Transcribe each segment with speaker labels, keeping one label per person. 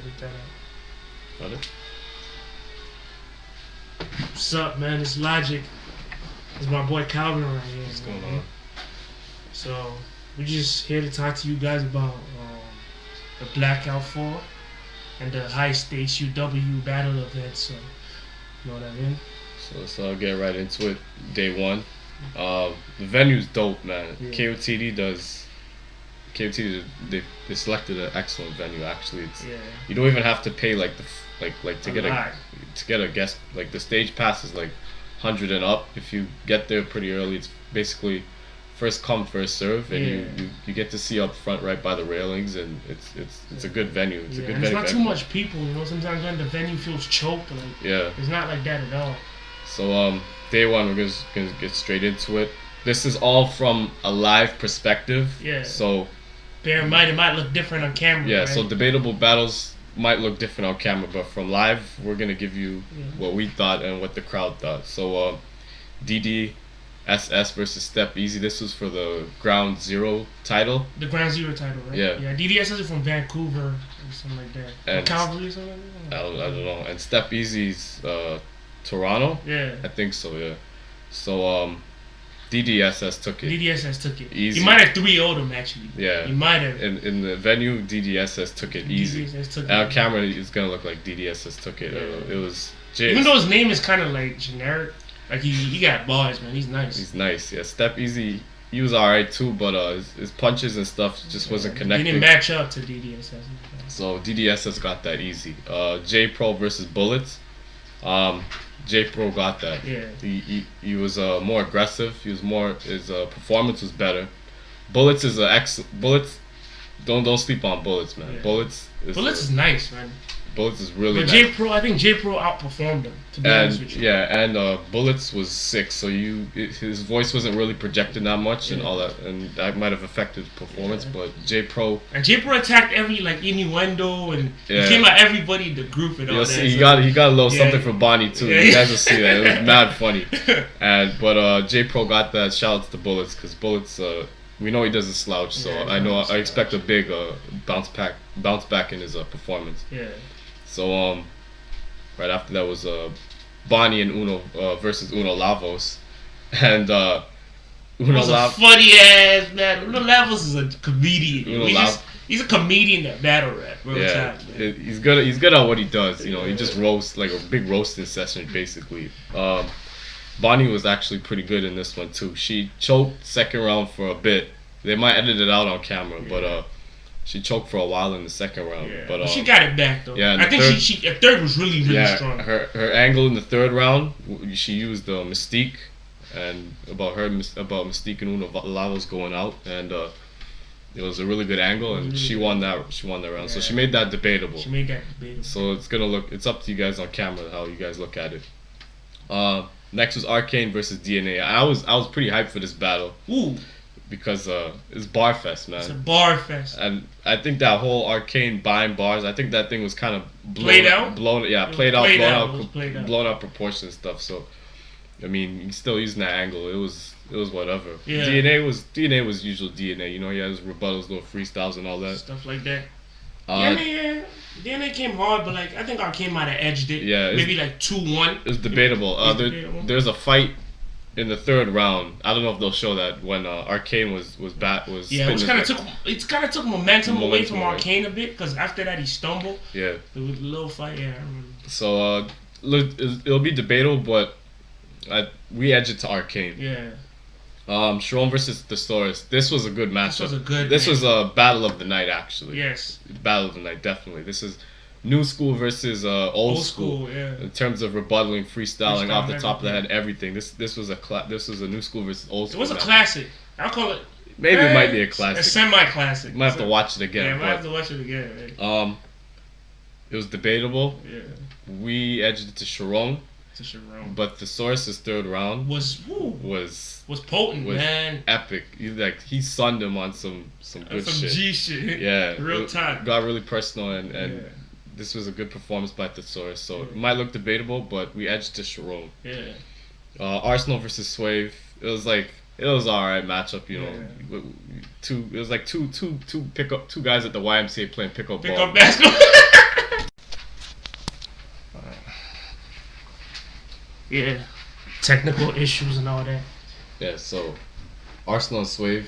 Speaker 1: pick that up.
Speaker 2: Got it?
Speaker 1: What's up, man? It's Logic. It's my boy Calvin right here.
Speaker 2: What's going on?
Speaker 1: So, we're just here to talk to you guys about the BLACKOUT4 and the Highstakes UW battle event. So, you know what I mean?
Speaker 2: So let's get right into it. Day one. The venue's dope, man.
Speaker 1: Yeah.
Speaker 2: KOTD they selected an excellent venue. Actually, it's you don't even have to pay to get a guest. Like the stage pass is like 100 and up. If you get there pretty early, it's basically first come first serve, and you get to see up front right by the railings, and it's a good venue. It's a good venue.
Speaker 1: It's not too much people, you know. Sometimes when the venue feels choked, it's not like that at all.
Speaker 2: So day one, we're gonna get straight into it. This is all from a live perspective.
Speaker 1: Yeah.
Speaker 2: So
Speaker 1: bear in mind, it might look different on camera.
Speaker 2: Yeah.
Speaker 1: Right?
Speaker 2: So debatable battles might look different on camera, but from live, we're gonna give you what we thought and what the crowd thought. So DDSS versus Step Easy. This was for the Ground Zero title.
Speaker 1: The Ground Zero title, right?
Speaker 2: Yeah.
Speaker 1: Yeah. DDSS is from Vancouver or something like that.
Speaker 2: And
Speaker 1: Calgary or something like that.
Speaker 2: I don't know. And Step Easy's Toronto.
Speaker 1: Yeah.
Speaker 2: I think so. Yeah. So DDSS took it.
Speaker 1: DDSS took it.
Speaker 2: Easy.
Speaker 1: He might have 3-0'd him actually.
Speaker 2: Yeah.
Speaker 1: He might have.
Speaker 2: In the venue, DDSS took it easy.
Speaker 1: DDSS took
Speaker 2: and
Speaker 1: it.
Speaker 2: on camera, it's gonna look like DDSS took it.
Speaker 1: Yeah.
Speaker 2: It was.
Speaker 1: Even though his name is kind of like generic, like he got bars, man. He's nice.
Speaker 2: He's nice. Yeah. Step Easy. He was alright too, but his punches and stuff just wasn't connecting.
Speaker 1: He didn't match up to DDSS.
Speaker 2: So DDSS got that easy. J Pro versus Bullets. J Pro got that.
Speaker 1: Yeah.
Speaker 2: He was more aggressive. His performance was better. Bullets is Bullets. Don't sleep on Bullets, man.
Speaker 1: Yeah.
Speaker 2: Bullets
Speaker 1: is nice, man.
Speaker 2: Bullets is really
Speaker 1: nice. But I think J Pro outperformed him, to be honest with you.
Speaker 2: Yeah, and Bullets was sick, so his voice wasn't really projected that much and all that, and that might have affected his performance. But J Pro
Speaker 1: attacked every innuendo, and he came at everybody in the group and all that.
Speaker 2: He got a little something from Bonnie too. You guys will see that. It was mad funny. But J Pro got that. Shout out to Bullets, because Bullets. We know he doesn't slouch, so I expect a big bounce back in his performance.
Speaker 1: Yeah.
Speaker 2: So right after that was Bonnie and Uno versus Uno Lavos, and Uno Lavos.
Speaker 1: Funny ass man. Uno Lavos is a comedian. He's a comedian that battle rap.
Speaker 2: He's good at what he does. You know, he just roasts, like a big roasting session basically. Bonnie was actually pretty good in this one too. She choked second round for a bit. They might edit it out on camera, but she choked for a while in the second round.
Speaker 1: Yeah.
Speaker 2: But
Speaker 1: she got it back though.
Speaker 2: Yeah,
Speaker 1: I think she third was really strong.
Speaker 2: Her angle in the third round, she used Mystique, and about Mystique and Uno Lavos going out, and it was a really good angle, and she won that round. Yeah. So she made that debatable. So it's up to you guys on camera how you guys look at it. Next was Arcane versus DNA. I was pretty hyped for this battle.
Speaker 1: Ooh.
Speaker 2: Because it's bar fest, man.
Speaker 1: It's a bar fest.
Speaker 2: And I think that whole Arcane buying bars, I think that thing was kind of
Speaker 1: blown out
Speaker 2: proportions and stuff. So, I mean, he's still using that angle. It was whatever.
Speaker 1: Yeah.
Speaker 2: DNA was usual DNA. You know, he has rebuttals, little freestyles and all that
Speaker 1: stuff like that. DNA came hard, but I think Arcane might have edged it.
Speaker 2: Yeah,
Speaker 1: maybe 2-1.
Speaker 2: It's debatable. There's a fight in the third round. I don't know if they'll show that when Arcane was.
Speaker 1: Yeah, it kind of took momentum away from Arcane a bit, because after that he stumbled.
Speaker 2: Yeah.
Speaker 1: It was a little fight. Yeah. I remember.
Speaker 2: So it'll be debatable, but we edge it to Arcane.
Speaker 1: Yeah.
Speaker 2: Sharon versus Thesaurus. This was a good matchup.
Speaker 1: This
Speaker 2: was a battle of the night, actually.
Speaker 1: Yes.
Speaker 2: Battle of the night, definitely. This is new school versus old school.
Speaker 1: Yeah.
Speaker 2: In terms of rebuttaling, freestyling off the top of the head, everything. This was a new school versus old school.
Speaker 1: It was a classic. I'll call it.
Speaker 2: Maybe it might be a classic.
Speaker 1: A semi-classic.
Speaker 2: Might have to watch it again.
Speaker 1: Yeah, might have to watch it again. Right?
Speaker 2: It was debatable.
Speaker 1: Yeah.
Speaker 2: We edged it to Sharon. But Thesaurus' third round was
Speaker 1: potent, man.
Speaker 2: Epic. He sunned him on some good shit.
Speaker 1: G shit.
Speaker 2: Yeah.
Speaker 1: Real time.
Speaker 2: Got really personal, and this was a good performance by Thesaurus. So it might look debatable, but we edged to Sharon.
Speaker 1: Yeah.
Speaker 2: Arsenal versus Swave. It was alright matchup, you know. It was like two guys at the YMCA playing pickup ball.
Speaker 1: basketball. Yeah. Technical issues and all that.
Speaker 2: Yeah, so Arsenal and Swave,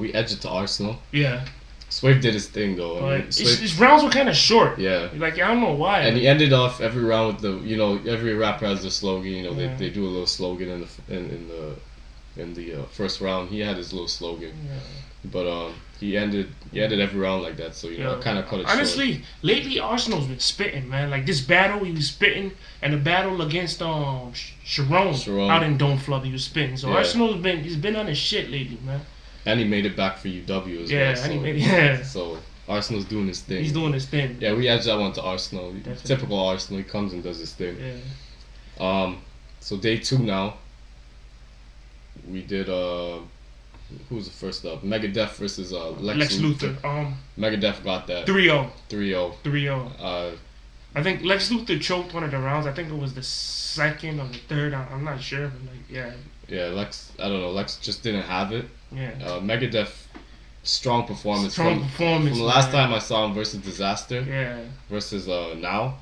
Speaker 2: we edged it to Arsenal.
Speaker 1: Yeah.
Speaker 2: Swave did his thing though.
Speaker 1: But his rounds were kind of short.
Speaker 2: Yeah.
Speaker 1: Like, I don't know why.
Speaker 2: And he ended off every round with every rapper has their slogan. They do a little slogan in the first round. He had his little slogan.
Speaker 1: Yeah.
Speaker 2: But he ended every round like that. So I kind of cut it
Speaker 1: honestly,
Speaker 2: short.
Speaker 1: lately Arsenal's been spitting, man. Like this battle, he was spitting, and the battle against Sharon out in Dome Flub, he was spitting. So Arsenal's been on his shit lately, man.
Speaker 2: And he made it back for UW as well.
Speaker 1: Yeah, and he made it. Yeah.
Speaker 2: So Arsenal's doing his thing.
Speaker 1: He's doing his thing.
Speaker 2: Yeah, we edged that one to Arsenal. Definitely. Typical Arsenal. He comes and does his thing.
Speaker 1: Yeah.
Speaker 2: So day 2 now. We did who was the first up? Megadeth versus Lex Luthor. Megadeth got that
Speaker 1: 3-0.
Speaker 2: 3-0.
Speaker 1: 3-0. I think Lex Luthor choked one of the rounds. I think it was the second or the third. I'm not sure, but yeah.
Speaker 2: Yeah, Lex. I don't know. Lex just didn't have it.
Speaker 1: Yeah.
Speaker 2: Megadeth, strong performance.
Speaker 1: From
Speaker 2: the last time I saw him versus Disaster.
Speaker 1: Yeah.
Speaker 2: Versus now.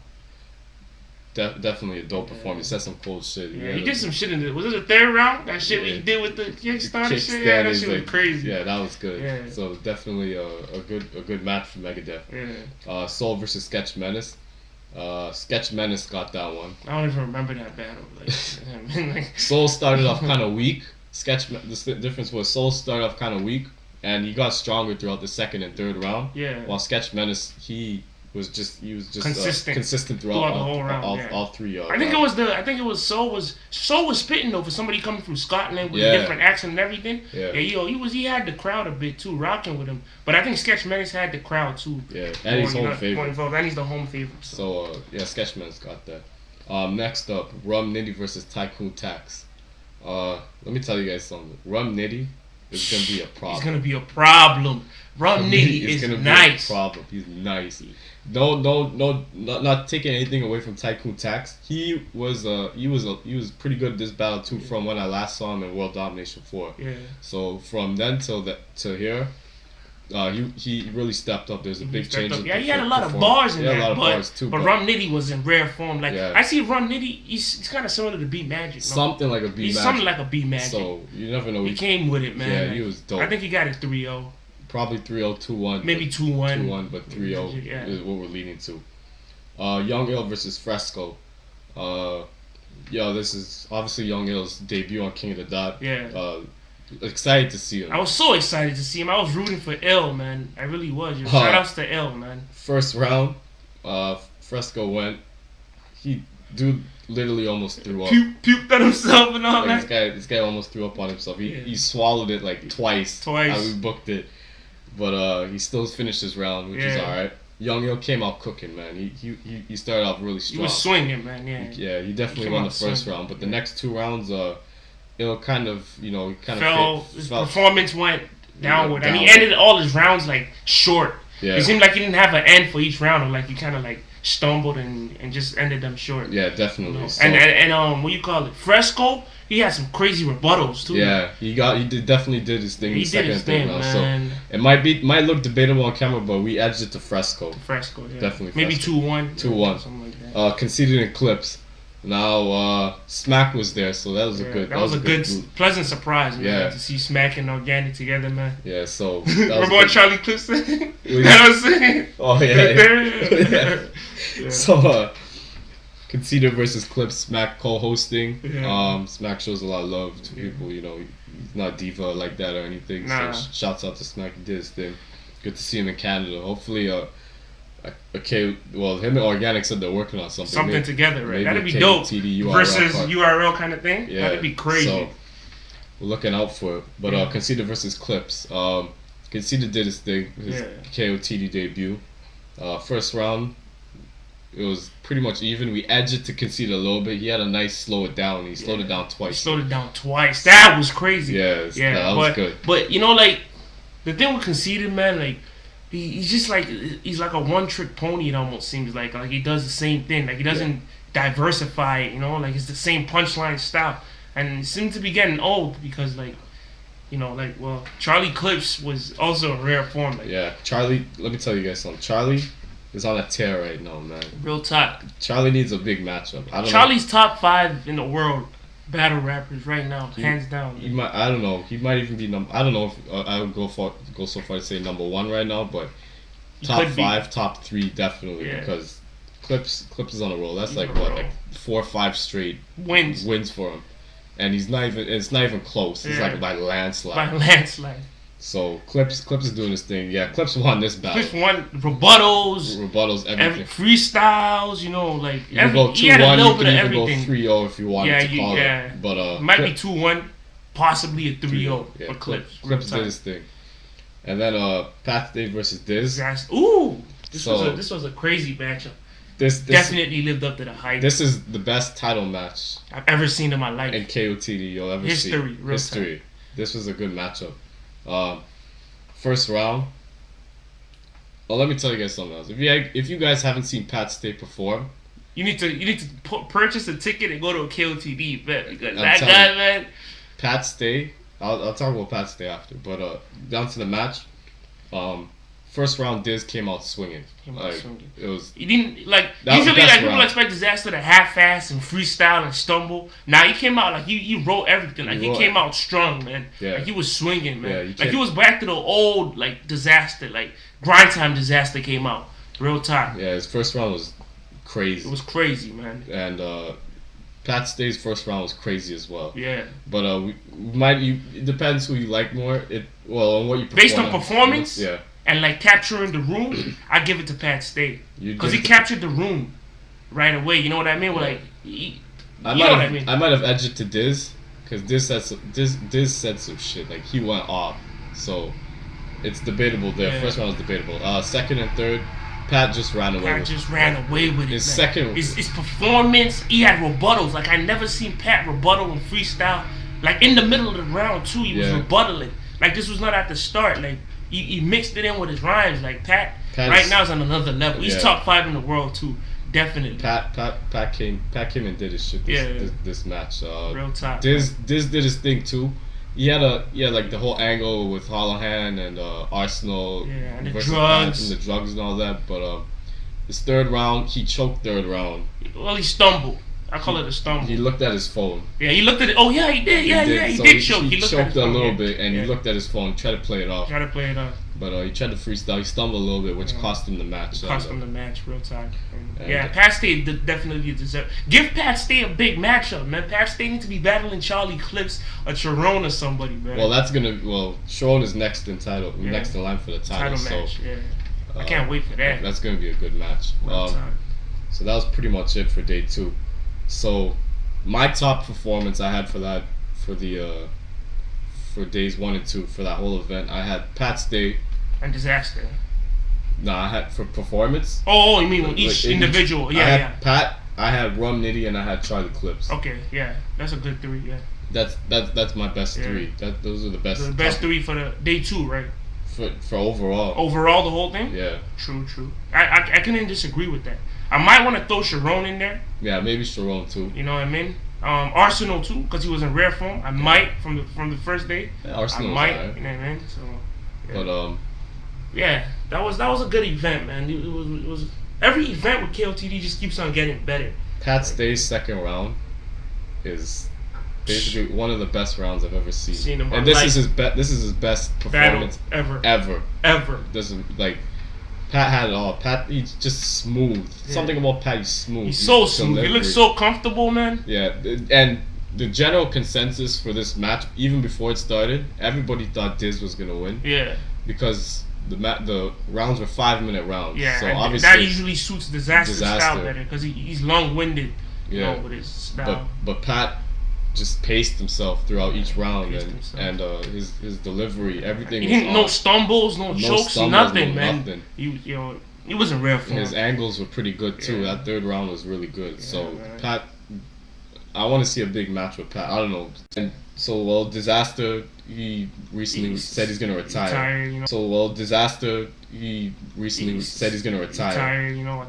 Speaker 2: Definitely a dope performance. He said some cool shit.
Speaker 1: Yeah, he did some shit in was it the third round? That shit he did with the Kickstarter shit? Yeah, that shit was crazy.
Speaker 2: Yeah, that was good.
Speaker 1: Yeah.
Speaker 2: So definitely a good match for Megadeth.
Speaker 1: Yeah.
Speaker 2: Soul versus Sketch Menace. Sketch Menace got that one.
Speaker 1: I don't even remember that battle.
Speaker 2: Soul started off kind of weak. The difference was Soul started off kind of weak, and he got stronger throughout the second and third round.
Speaker 1: Yeah.
Speaker 2: While Sketch Menace, he was just
Speaker 1: consistent
Speaker 2: throughout
Speaker 1: the whole round.
Speaker 2: All three.
Speaker 1: I think it was Soul was spitting though for somebody coming from Scotland with a different accent and everything.
Speaker 2: Yeah.
Speaker 1: He had the crowd a bit too, rocking with him. But I think Sketch Menace had the crowd too.
Speaker 2: Yeah, and he's home favorite.
Speaker 1: And he's the home favorite.
Speaker 2: So Sketch Menace got that. Next up, Rum Nitty versus Tycoon Tax. Let me tell you guys something. Rum Nitty is gonna be a problem.
Speaker 1: He's gonna be a problem. Rum Nitty is
Speaker 2: gonna
Speaker 1: nice.
Speaker 2: Be a problem. He's nice. No, not taking anything away from Tycoon Tax. He was pretty good at this battle too. From when I last saw him in World Domination 4.
Speaker 1: Yeah.
Speaker 2: So from then till here, he really stepped up. There's a big change.
Speaker 1: Yeah, he had a lot of bars in that. But Rum Nitty was in rare form. Like I see Rum Nitty, he's kind of similar to B Magic.
Speaker 2: Something like a B Magic.
Speaker 1: He's something like a B Magic.
Speaker 2: So you never know.
Speaker 1: He came with it, man.
Speaker 2: Yeah, he was dope.
Speaker 1: I think he got it 3-0.
Speaker 2: Probably 3-0, 2-1.
Speaker 1: Maybe 2-1.
Speaker 2: 2-1, but 3-0 is what we're leading to. Young Ill versus Fresco. This is obviously Young Ill's debut on King of the Dot.
Speaker 1: Yeah.
Speaker 2: Excited to see him.
Speaker 1: I was so excited to see him. I was rooting for Ill, man. I really was. Shout outs to Ill, man.
Speaker 2: First round, Fresco went. Dude literally almost threw up.
Speaker 1: Puked at himself and all that.
Speaker 2: This guy almost threw up on himself. He swallowed it like twice. How we booked it. But he still finished his round, which is alright. Young Ill came out cooking, man. He started off really strong.
Speaker 1: He was swinging, man. Yeah.
Speaker 2: He definitely won the first round, but the next 2 rounds, Ill kind of
Speaker 1: fell. His performance went downward, and he ended all his rounds like short.
Speaker 2: Yeah.
Speaker 1: It seemed like he didn't have an end for each round, or like he kind of like stumbled and just ended them short.
Speaker 2: Yeah, definitely.
Speaker 1: So, and what you call it, Fresco. He had some crazy rebuttals too.
Speaker 2: Yeah, he definitely did his thing.
Speaker 1: He did his thing, man.
Speaker 2: So it might look debatable on camera, but we edged it to Fresco.
Speaker 1: Yeah.
Speaker 2: Definitely.
Speaker 1: Maybe 2-1.
Speaker 2: 2-1.
Speaker 1: Something like that.
Speaker 2: Conceded in clips. Now Smack was there, so that was a good.
Speaker 1: That was a good pleasant surprise, man. To see Smack and Organic together, man.
Speaker 2: Yeah. So
Speaker 1: remember what Charlie Cliff said? You know what I'm saying?
Speaker 2: Oh yeah. So. Conceded versus Clips, Smack co-hosting.
Speaker 1: Yeah.
Speaker 2: Smack shows a lot of love to people. He's not diva like that or anything.
Speaker 1: Nah.
Speaker 2: So shouts out to Smack. He did his thing. Good to see him in Canada. Hopefully, him and Organic said they're working on something.
Speaker 1: Something together, right? That'd be dope.
Speaker 2: KOTD,
Speaker 1: versus URL kind of thing.
Speaker 2: Yeah.
Speaker 1: That'd be crazy.
Speaker 2: So we're looking out for it. But Conceded versus Clips. Conceded did his thing. His KOTD debut. First round. It was pretty much even. We edged it to Concede a little bit. He had a nice slow it down. He slowed it down twice.
Speaker 1: That was crazy.
Speaker 2: Yeah, that was good.
Speaker 1: But like the thing with Conceded, man, like he's just like he's like a one-trick pony. It almost seems like he does the same thing. Like he doesn't diversify it. Like it's the same punchline style, and it seems to be getting old because Charlie Clips was also a rare form.
Speaker 2: Charlie. Let me tell you guys something. Charlie is on a tear right now, man.
Speaker 1: Real talk.
Speaker 2: Charlie needs a big matchup. I don't
Speaker 1: Charlie's top 5 in the world battle rappers right now, hands down.
Speaker 2: He might. I don't know. He might even be number. I don't know if I would go so far to say number 1 right now, but top 5, top 3 definitely because Clips is on a roll. That's like 4 or 5 straight wins for him, and he's not even. It's not even close. It's like by landslide. So Clips is doing his thing. Yeah, Clips won this battle.
Speaker 1: Clips won rebuttals,
Speaker 2: everything.
Speaker 1: Freestyles, you know, like
Speaker 2: he had a little bit of everything. You can even go 3-0 if you wanted to call it. But
Speaker 1: might be 2-1, possibly a 3-0 for Clips.
Speaker 2: Clips did his thing. And then Pat Stay versus Diz.
Speaker 1: Ooh, this was a crazy matchup. This definitely lived up to the hype.
Speaker 2: This is the best title match
Speaker 1: I've ever seen in my life.
Speaker 2: In KOTD you'll ever see. History. This was a good matchup. First round. Well, let me tell you guys something else. If you guys haven't seen Pat Stay perform,
Speaker 1: you need to purchase a ticket and go to a KOTD event because that guy, man.
Speaker 2: Pat Stay. I'll talk about Pat Stay after, but down to the match. First round, Diz came out swinging. It was.
Speaker 1: He didn't usually people expect Disaster to half-ass and freestyle and stumble. Now he came out like he wrote everything. Like he came out strong, man. Yeah. Like he was swinging, man. Like he was back to the old Disaster, like grind time Disaster came out. Real time.
Speaker 2: Yeah, his first round was crazy.
Speaker 1: It was crazy, man.
Speaker 2: And Pat Stay's first round was crazy as well.
Speaker 1: Yeah.
Speaker 2: But it depends who you like more. On what you perform.
Speaker 1: Based on performance.
Speaker 2: Yeah.
Speaker 1: And capturing the room, I give it to Pat Stay because he captured the room right away. You know what I mean? I
Speaker 2: might have edged it to Diz because Diz said some shit. Like he went off, so it's debatable there. Yeah. First round was debatable. Second and third, Pat just ran away.
Speaker 1: Ran away with it. His performance. He had rebuttals. Like I never seen Pat rebuttal and freestyle. Like in the middle of the round too, he was rebuttaling. Like this was not at the start. Like. He mixed it in with his rhymes. Like Pat right now is on another level. He's top 5 in the world too, definitely.
Speaker 2: Pat came and did his shit this match.
Speaker 1: Real top.
Speaker 2: Diz did his thing too. He had like the whole angle with Hollahan and Arsenal
Speaker 1: and the
Speaker 2: drugs and all that. But his third round, he choked third round.
Speaker 1: Well, he stumbled. I call it a stumble.
Speaker 2: He looked at his phone.
Speaker 1: Yeah, he looked at it. Oh yeah, he did. He did choke.
Speaker 2: He choked a little bit, and he looked at his phone, tried to play it off. But he tried to freestyle. He stumbled a little bit, which cost him the match.
Speaker 1: Cost him the match, real time. Pat Stay definitely deserves. Give Pat Stay a big matchup, man. Pat Stay needs to be battling Charlie Clips or Sharon or somebody, man.
Speaker 2: Sharon is next in line for the title
Speaker 1: match. I can't wait for that.
Speaker 2: That's gonna be a good match. So that was pretty much it for day 2. So my top performance I had for days 1 and 2 for that whole event, I had Pat Stay
Speaker 1: and Disaster.
Speaker 2: I had for performance.
Speaker 1: Oh, you mean each individual?
Speaker 2: I had Pat, I had Rum Nitty, and I had Charlie Clips.
Speaker 1: Okay, that's a good 3. Yeah.
Speaker 2: That's my best 3. Those are the best.
Speaker 1: The best 3 for the day 2, right?
Speaker 2: For overall.
Speaker 1: Overall, the whole thing.
Speaker 2: Yeah.
Speaker 1: True. I couldn't disagree with that. I might want to throw Sharon in there.
Speaker 2: Yeah, maybe Sharon too.
Speaker 1: You know what I mean? Arsenal too, because he was in rare form. I might from the first day.
Speaker 2: Yeah, Arsenal.
Speaker 1: I might. Right. You know what I mean? So.
Speaker 2: Yeah.
Speaker 1: But that was a good event, man. It was every event with KOTD just keeps on getting better.
Speaker 2: Pat Stay's second round is basically one of the best rounds I've ever seen. And this is his best performance ever. This is like. Pat had it all. Pat, he's just smooth. Yeah. Something about Pat, he's smooth.
Speaker 1: He's so smooth. He looks so comfortable, man.
Speaker 2: Yeah, and the general consensus for this match, even before it started, everybody thought Diz was gonna win.
Speaker 1: Yeah.
Speaker 2: Because the rounds were 5-minute rounds.
Speaker 1: Yeah.
Speaker 2: So obviously
Speaker 1: that usually suits Disaster style better because he's long-winded.
Speaker 2: Yeah.
Speaker 1: With his style.
Speaker 2: But Pat just paced himself throughout each round and his delivery, everything.
Speaker 1: He didn't no stumbles, no chokes, nothing, man. Nothing. He wasn't rare for
Speaker 2: his angles were pretty good too.
Speaker 1: Yeah.
Speaker 2: That third round was really good. So man. Pat, I want to see a big match with Pat. I don't know. And so Disaster, he recently said he's gonna retire. Disaster, he recently said he's gonna retire.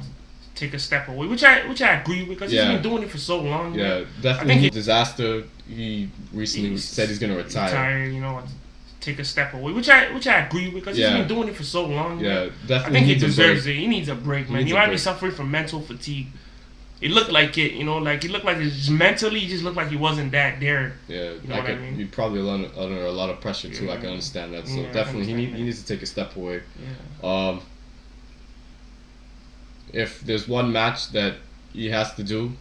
Speaker 1: Take a step away, which I agree with because he's been doing it for so long.
Speaker 2: Yeah, definitely. Disaster, he recently said he's gonna retire.
Speaker 1: take a step away, which I agree with because he's been doing it for so long.
Speaker 2: Yeah,
Speaker 1: man.
Speaker 2: definitely.
Speaker 1: I think he deserves it. He needs a break, man. He might be
Speaker 2: break.
Speaker 1: suffering from mental fatigue. It looked like it, like he looked like it's just mentally, he just looked like he wasn't that there.
Speaker 2: Yeah,
Speaker 1: you know what I mean.
Speaker 2: He probably under a lot of pressure too. I can understand that. So definitely, he needs to take a step away.
Speaker 1: Yeah.
Speaker 2: If there's one match that he has to do,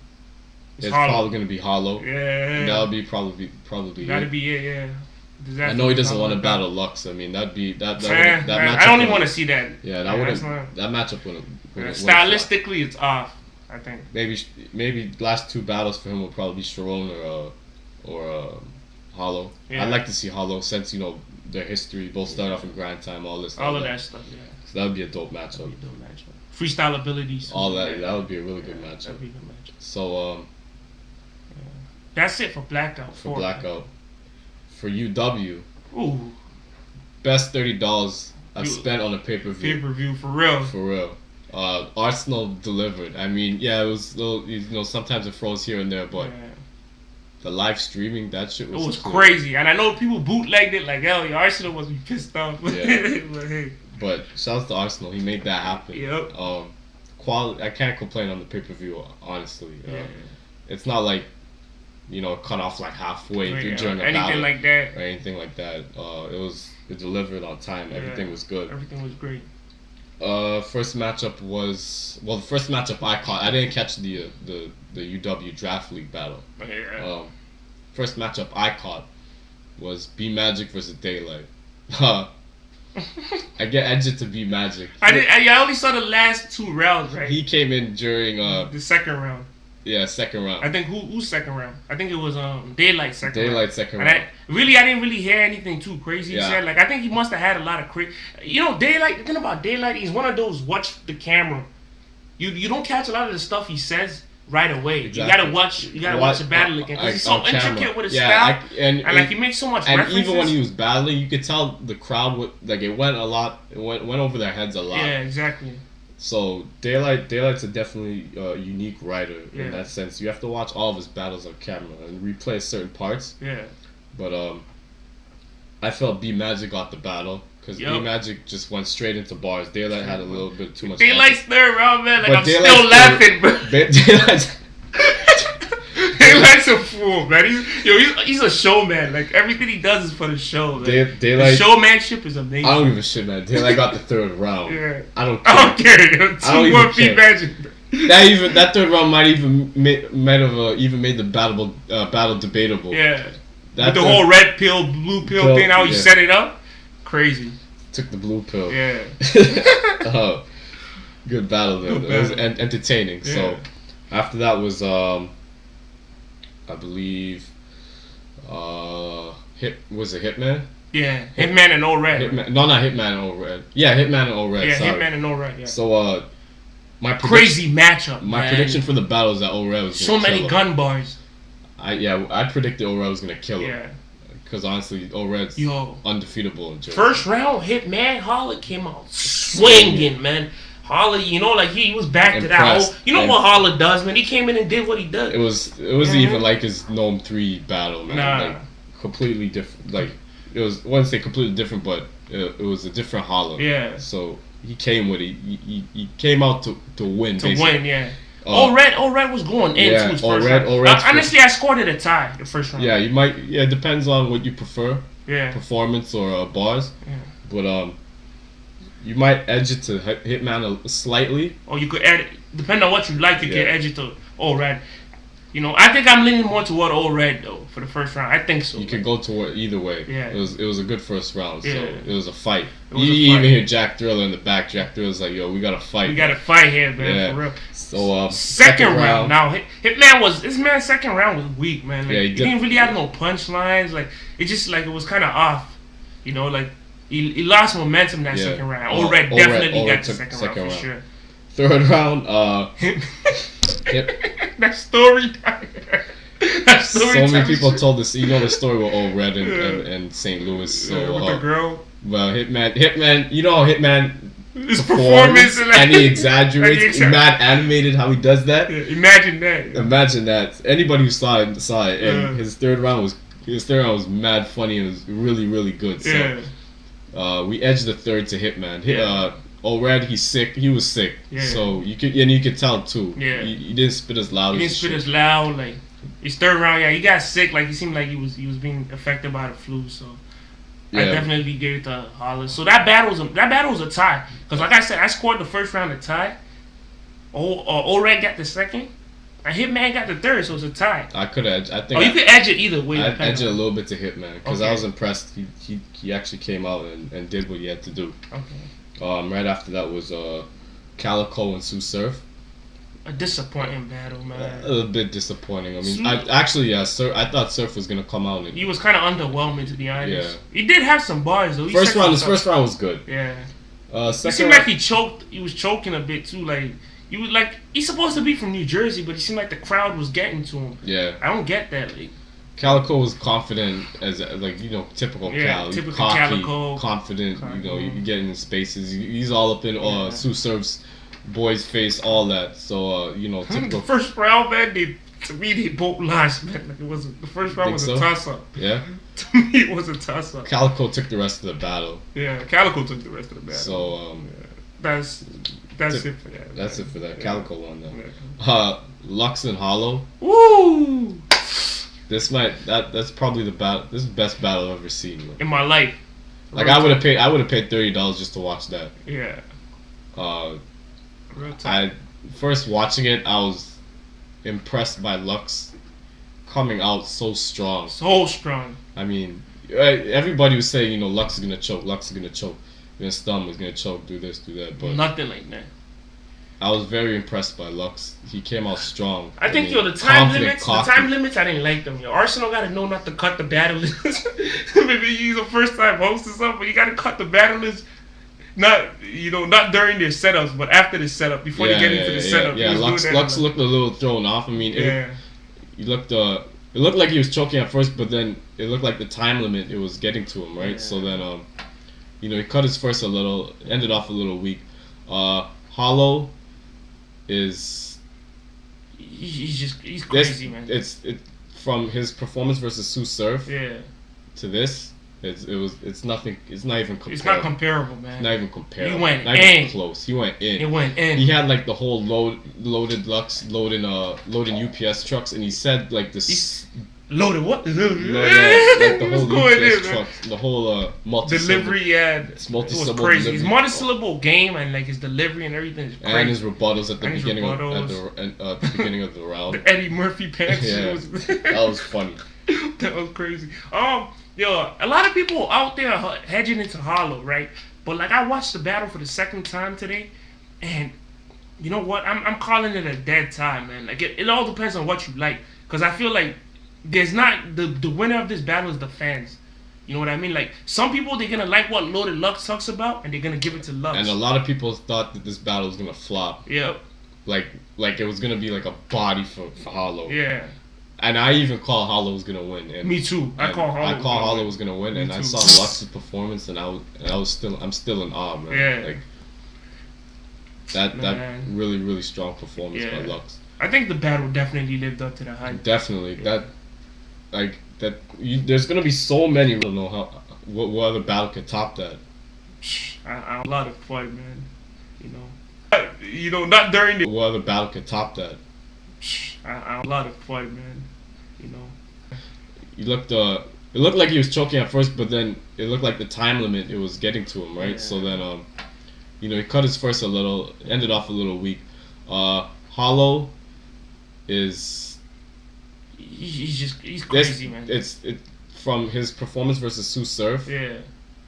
Speaker 2: it's
Speaker 1: Hollow.
Speaker 2: probably going to be Hollow.
Speaker 1: Yeah.
Speaker 2: And that'll be probably
Speaker 1: That'd
Speaker 2: it.
Speaker 1: be it. Yeah.
Speaker 2: I know he doesn't want to battle Lux. I mean, that'd be that matchup.
Speaker 1: I don't even want to see that.
Speaker 2: Yeah, that matchup wouldn't.
Speaker 1: Stylistically, it's off. I think
Speaker 2: maybe last two battles for him will probably be Sharon or Hollow.
Speaker 1: Yeah.
Speaker 2: I'd like to see Hollow since their history. Both started off in grind time. All this.
Speaker 1: All of that stuff. Yeah.
Speaker 2: So that would be a dope matchup.
Speaker 1: Freestyle abilities.
Speaker 2: All that. That would be a really good matchup.
Speaker 1: That'd be a good matchup.
Speaker 2: So
Speaker 1: that's it for Blackout.
Speaker 2: For Blackout. For UW.
Speaker 1: Ooh.
Speaker 2: Best $30 I've spent on a pay-per-view.
Speaker 1: Pay-per-view for real.
Speaker 2: For real. Arsenal delivered. I mean, yeah, it was little, sometimes it froze here and there, but the live streaming, that shit was.
Speaker 1: It was crazy, and I know people bootlegged it like, hell, Arsenal must be pissed off.
Speaker 2: Yeah.
Speaker 1: But hey.
Speaker 2: But shout out to Arsenal, he made that happen.
Speaker 1: Yep.
Speaker 2: Quality. I can't complain on the pay-per-view, honestly. It's not like, cut off like halfway during a battle
Speaker 1: like that
Speaker 2: or anything like that. It delivered on time. Everything was good.
Speaker 1: Everything was great.
Speaker 2: First matchup the first matchup I caught. I didn't catch the UW Draft League battle. First matchup I caught was B Magic versus Daylight. I get edged to B Magic.
Speaker 1: I only saw the last two rounds, right?
Speaker 2: He came in during
Speaker 1: the second round.
Speaker 2: Yeah, second round.
Speaker 1: I think who's second round? I think it was Daylight second round.
Speaker 2: Daylight second round.
Speaker 1: I didn't really hear anything too crazy he said. Like, I think he must have had a lot of Daylight, the thing about Daylight, he's one of those watch the camera. You don't catch a lot of the stuff he says right away. Exactly. You gotta watch the battle again. Because he's so intricate with his style. And he makes so much references. And
Speaker 2: even when he was battling, you could tell the crowd it went over their heads a lot.
Speaker 1: Yeah, exactly.
Speaker 2: So Daylight's a definitely unique writer in that sense. You have to watch all of his battles on camera and replay certain parts.
Speaker 1: Yeah.
Speaker 2: But I felt B Magic got the battle because B Magic just went straight into bars. Daylight had a little bit too much.
Speaker 1: Daylight's third round, man. Like, I'm still laughing, bro. Daylight's a fool, man. He's a showman. Like, everything he does is for the show.
Speaker 2: Daylight,
Speaker 1: the showmanship is amazing.
Speaker 2: I don't give a shit, man. Daylight got the third round.
Speaker 1: Yeah.
Speaker 2: I don't care.
Speaker 1: 2-1 B Magic.
Speaker 2: That third round might even made the battle debatable.
Speaker 1: Yeah. With the whole red pill, blue pill thing, how he set it up, crazy.
Speaker 2: Took the blue pill.
Speaker 1: Yeah.
Speaker 2: Good battle though. It was entertaining. Yeah. So after that was I believe was it Hitman?
Speaker 1: Yeah, Hitman and All Red.
Speaker 2: Not Hitman and All Red. Yeah, Hitman and All Red.
Speaker 1: Yeah,
Speaker 2: sorry.
Speaker 1: Hitman and All Red. Yeah.
Speaker 2: So
Speaker 1: crazy matchup.
Speaker 2: My prediction for the battle is that All Red was
Speaker 1: so many gun bars.
Speaker 2: I predicted All Red was gonna kill him.
Speaker 1: Yeah.
Speaker 2: Because honestly, All Red's undefeatable in Jersey.
Speaker 1: First round, Hitman Holla came out swinging, man. Holla, he was back to that whole. What Holla does, man. He came in and did what he does.
Speaker 2: It wasn't even like his Gnome 3 battle, man.
Speaker 1: Nah.
Speaker 2: Like, completely different. Like, it was. I wouldn't say completely different, but it was a different Holla.
Speaker 1: Yeah.
Speaker 2: So he came with it. He came out to win.
Speaker 1: To win, yeah. All Red was going into his first round. Honestly, I scored it a tie the first round.
Speaker 2: Yeah, you might. Yeah, it depends on what you prefer.
Speaker 1: Yeah.
Speaker 2: Performance or bars.
Speaker 1: Yeah.
Speaker 2: But you might edge it to Hitman slightly.
Speaker 1: Or you could edit, depending on what you like, you can edge it to All Red. I think I'm leaning more toward All Red though for the first round. I think so.
Speaker 2: You could go toward either way.
Speaker 1: Yeah.
Speaker 2: It was a good first round. So it was a fight.
Speaker 1: You
Speaker 2: even hear Jack Thriller in the back. Jack Thriller's like, "Yo, we gotta fight.
Speaker 1: We gotta fight here, man, for real."
Speaker 2: So
Speaker 1: second round. Now this man's second round was weak, man. Like,
Speaker 2: he
Speaker 1: didn't really have no punchlines. Like it just it was kind of off. Like he lost momentum that second round. All Red definitely got the second round for sure.
Speaker 2: Third round,
Speaker 1: that story.
Speaker 2: So many people told this. The story with All Red and St. Louis. So
Speaker 1: with the girl.
Speaker 2: Well, Hitman. Hitman.
Speaker 1: His performance
Speaker 2: and he exaggerates. Mad animated how he does that.
Speaker 1: Yeah, imagine that.
Speaker 2: Imagine that. Anybody who saw it, and his third round was His third round was mad funny. It was really, really good. So, we edged the third to Hitman. Alred, he's sick. He was sick.
Speaker 1: Yeah.
Speaker 2: So you could tell too.
Speaker 1: Yeah.
Speaker 2: He didn't spit as loud.
Speaker 1: He didn't spit as loud. Like his third round, he got sick. Like he seemed like he was being affected by the flu. So I definitely gave it to Hollis. So that battle was a tie. Because like I said, I scored the first round a tie. Oreg got the second. And Hitman got the third, so it's a tie.
Speaker 2: I could edge. I think.
Speaker 1: You could edge it either way.
Speaker 2: I edged it a little bit to Hitman because I was impressed. He actually came out and did what he had to do.
Speaker 1: Okay.
Speaker 2: Right after that was Calico and Sue Surf.
Speaker 1: A disappointing battle, man.
Speaker 2: A little bit disappointing. I mean, Surf. I thought Surf was gonna come out.
Speaker 1: He was kind of underwhelming, to be honest.
Speaker 2: Yeah.
Speaker 1: He did have some bars though.
Speaker 2: His first round was good.
Speaker 1: Yeah.
Speaker 2: Second
Speaker 1: it seemed like he choked. He was choking a bit too. Like he was like he's supposed to be from New Jersey, but it seemed like the crowd was getting to him.
Speaker 2: Yeah.
Speaker 1: I don't get that. Like
Speaker 2: Calico was confident as typical Cal.
Speaker 1: Typical
Speaker 2: cocky,
Speaker 1: Calico.
Speaker 2: Confident. You get in spaces. He's all up in Sue Surf's boy's face, all that. So typical.
Speaker 1: The first round, man, to me they both lost, man. Like the first round was a toss up.
Speaker 2: Yeah.
Speaker 1: To me it was a toss up.
Speaker 2: Calico took the rest of the battle.
Speaker 1: Yeah, Calico took the rest of the battle.
Speaker 2: So
Speaker 1: that's it for that.
Speaker 2: That's it for that.
Speaker 1: Yeah.
Speaker 2: Calico won that. Lux and Hollow.
Speaker 1: Woo!
Speaker 2: That's probably this is the best battle I've ever seen.
Speaker 1: In my life.
Speaker 2: Like I would have paid $30 just to watch that.
Speaker 1: Yeah.
Speaker 2: First watching it, I was impressed by Lux coming out so strong.
Speaker 1: So strong.
Speaker 2: I mean, everybody was saying, Lux is gonna choke, Lux is gonna choke, gonna stun, is gonna choke, do this, do that, but
Speaker 1: nothing like that.
Speaker 2: I was very impressed by Lux. He came out strong.
Speaker 1: I think the time limits, I didn't like them. Arsenal gotta know not to cut the battle list. Maybe he's a first time host or something, but you gotta cut the battle list. Not during their setups, but after the setup, before they get into the setup.
Speaker 2: Yeah, Lux looked a little thrown off. I mean, it looked like he was choking at first, but then it looked like the time limit it was getting to him, right? Yeah. So then, he cut his first a little, ended off a little weak. Hollow is
Speaker 1: he's crazy, man.
Speaker 2: It's from his performance versus Sue Surf.
Speaker 1: Yeah.
Speaker 2: To this. It's nothing. It's not even comparable.
Speaker 1: It's not comparable, man.
Speaker 2: Not even comparable.
Speaker 1: He went
Speaker 2: not
Speaker 1: in.
Speaker 2: Even close. He went in.
Speaker 1: It went in.
Speaker 2: He had like the whole loaded Lux, loading UPS trucks, and he said like this.
Speaker 1: Loaded what?
Speaker 2: Like the whole UPS trucks, the whole
Speaker 1: delivery. Yeah, it was crazy.
Speaker 2: Delivery.
Speaker 1: His multi-syllable game and like his delivery and everything is crazy.
Speaker 2: And his rebuttals at the beginning of the round.
Speaker 1: The Eddie Murphy pants.
Speaker 2: Yeah, that was funny.
Speaker 1: That was crazy. A lot of people out there are hedging into Hollow, right? But like I watched the battle for the second time today, and you know what? I'm calling it a dead tie, man. Like it all depends on what you like, because I feel like there's not the winner of this battle is the fans. You know what I mean? Like some people they're gonna like what Loaded Lux talks about, and they're gonna give it to Lux.
Speaker 2: And a lot of people thought that this battle was gonna flop.
Speaker 1: Yep.
Speaker 2: Like it was gonna be like a body for Hollow.
Speaker 1: Yeah.
Speaker 2: And I even called Hollow was gonna win. And,
Speaker 1: me too. I called
Speaker 2: Hollow was gonna win, and I saw Lux's performance, and I'm still in awe, man.
Speaker 1: Yeah.
Speaker 2: Like that really really strong performance by Lux.
Speaker 1: I think the battle definitely lived up to the hype.
Speaker 2: Definitely there's gonna be so many. I don't know what other battle could top that.
Speaker 1: A lot of fun, man. Not during the.
Speaker 2: What other battle could top that?
Speaker 1: A lot of fun, man.
Speaker 2: It looked like he was choking at first, but then it looked like the time limit it was getting to him, right? Yeah. So then, he cut his first a little, ended off a little weak. Hollow is
Speaker 1: he's crazy, man.
Speaker 2: It's from his performance versus Sue Surf.
Speaker 1: Yeah.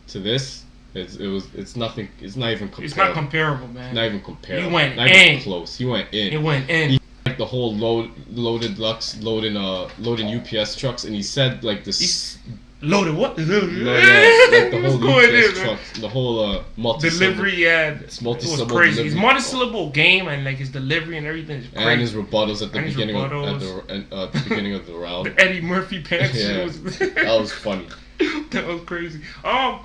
Speaker 2: To this. It's nothing. It's not even comparable.
Speaker 1: It's not comparable, man.
Speaker 2: Not even comparable.
Speaker 1: He went
Speaker 2: not
Speaker 1: in.
Speaker 2: Even close. He went in.
Speaker 1: It went in.
Speaker 2: He had the whole loaded Lux, loading UPS trucks, and he said like this.
Speaker 1: Loaded what?
Speaker 2: Like the whole UPS trucks, the whole
Speaker 1: delivery. Yeah,
Speaker 2: it
Speaker 1: was crazy. His multi-syllable game and like his delivery and everything is crazy.
Speaker 2: And his rebuttals at the beginning of the round.
Speaker 1: The Eddie Murphy pants.
Speaker 2: Yeah, that was funny.
Speaker 1: That was crazy. A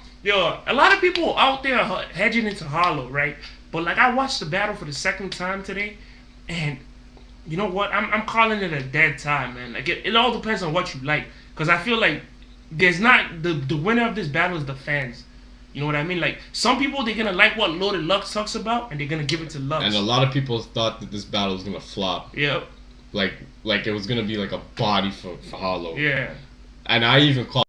Speaker 1: lot of people out there are hedging into Hollow, right? But like I watched the battle for the second time today, and you know what? I'm calling it a dead tie, man. Like it all depends on what you like, because I feel like there's not the winner of this battle is the fans. You know what I mean? Like some people they're gonna like what Loaded Lux talks about, and they're gonna give it to Lux.
Speaker 2: And a lot of people thought that this battle was gonna flop.
Speaker 1: Yep.
Speaker 2: Like it was gonna be like a body for Hollow.
Speaker 1: Yeah.
Speaker 2: And I even called